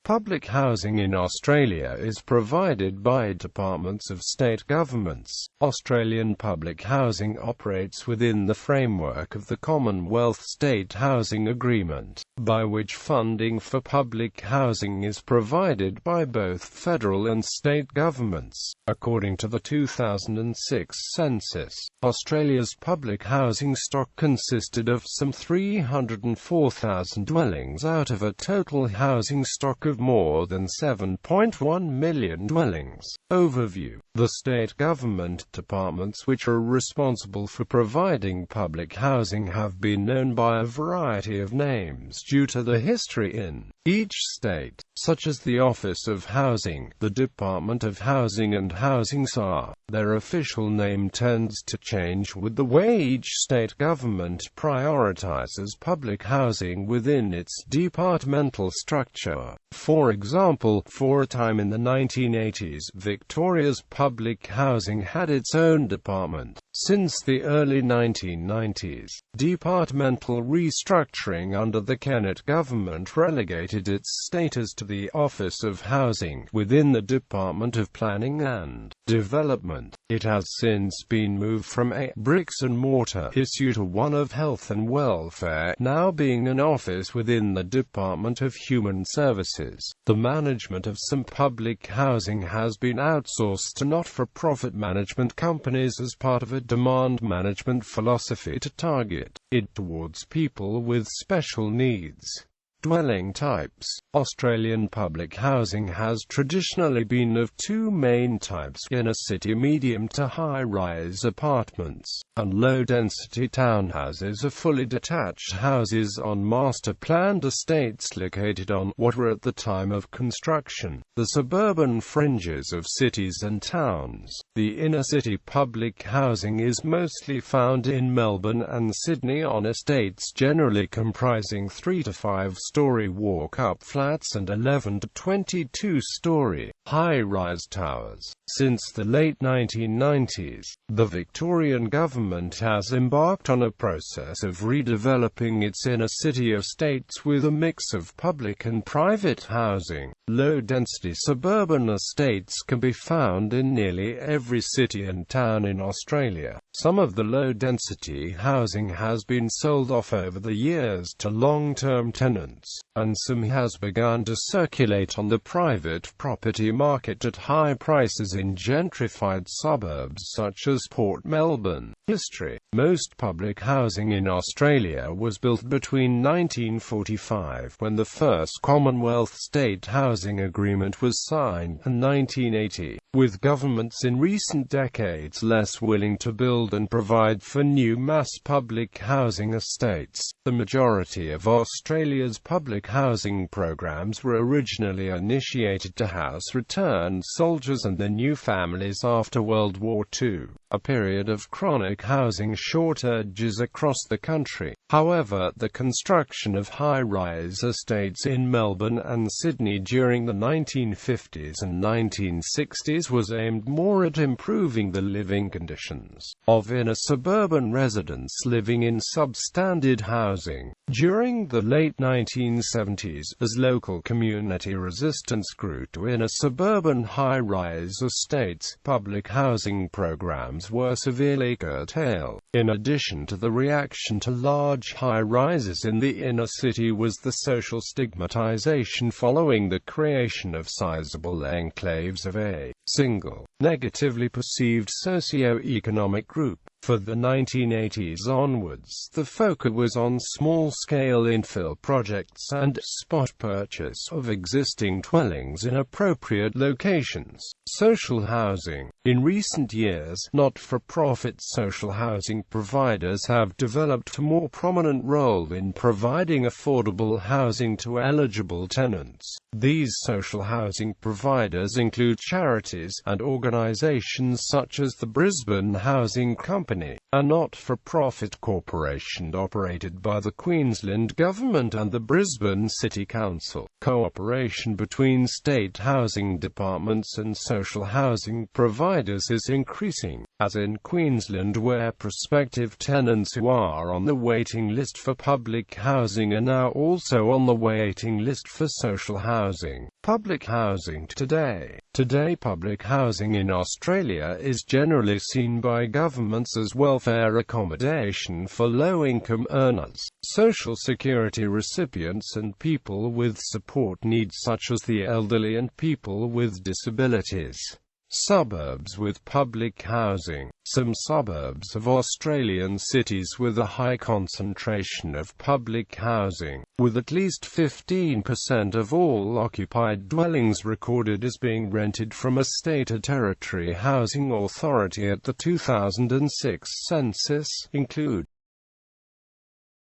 Public housing in Australia is provided by departments of state governments. Australian public housing operates within the framework of the Commonwealth-State Housing Agreement, by which funding for public housing is provided by both federal and state governments. According to the 2006 census, Australia's public housing stock consisted of some 304,000 dwellings out of a total housing stock of more than 7.1 million dwellings. Overview. The state government departments which are responsible for providing public housing have been known by a variety of names due to the history in each state, such as the Office of Housing, the Department of Housing and Housing SAR. Their official name tends to change with the way each state government prioritizes public housing within its departmental structure. For example, for a time in the 1980s, Victoria's public housing had its own department. Since the early 1990s, departmental restructuring under the Kennett government relegated its status to the Office of Housing within the Department of Planning and Development. It has since been moved from a bricks-and-mortar issue to one of health and welfare, now being an office within the Department of Human Services. The management of some public housing has been outsourced to not-for-profit management companies as part of a demand management philosophy to target it towards people with special needs. Dwelling types. Australian public housing has traditionally been of two main types: inner-city medium to high-rise apartments, and low-density townhouses, or fully detached houses on master-planned estates located on what were at the time of construction the suburban fringes of cities and towns. The inner-city public housing is mostly found in Melbourne and Sydney on estates generally comprising 3 to 5-story walk-up flats and 11 to 22-story high-rise towers. Since the late 1990s, the Victorian government has embarked on a process of redeveloping its inner-city estates with a mix of public and private housing. Low-density suburban estates can be found in nearly every city and town in Australia. Some of the low-density housing has been sold off over the years to long-term tenants, and some has begun to circulate on the private property market at high prices in gentrified suburbs such as Port Melbourne. History. Most public housing in Australia was built between 1945, when the first Commonwealth-State Housing Agreement was signed, and 1980, with governments in recent decades less willing to build and provide for new mass public housing estates. The majority of Australia's public housing programs were originally initiated to house returned soldiers and their new families after World War II, a period of chronic housing shortages across the country. However, the construction of high-rise estates in Melbourne and Sydney during the 1950s and 1960s was aimed more at improving the living conditions of inner suburban residents living in substandard housing. During the late 1970s, as local community resistance grew to inner suburban high-rise estates, public housing programs were severely curtailed. In addition to the reaction to large high-rises in the inner city was the social stigmatization following the creation of sizable enclaves of a single, negatively perceived socio-economic group. For the 1980s onwards, the focus was on small-scale infill projects and spot purchase of existing dwellings in appropriate locations. Social housing. In recent years, not-for-profit social housing providers have developed a more prominent role in providing affordable housing to eligible tenants. These social housing providers include charities and organisations such as the Brisbane Housing Company, a not-for-profit corporation operated by the Queensland Government and the Brisbane City Council. Cooperation between state housing departments and social housing providers is increasing, as in Queensland, where prospective tenants who are on the waiting list for public housing are now also on the waiting list for social housing. Public housing today. Today, public housing in Australia is generally seen by governments as welfare accommodation for low-income earners, social security recipients and people with support needs such as the elderly and people with disabilities. Suburbs with public housing. Some suburbs of Australian cities with a high concentration of public housing, with at least 15% of all occupied dwellings recorded as being rented from a state or territory housing authority at the 2006 census, include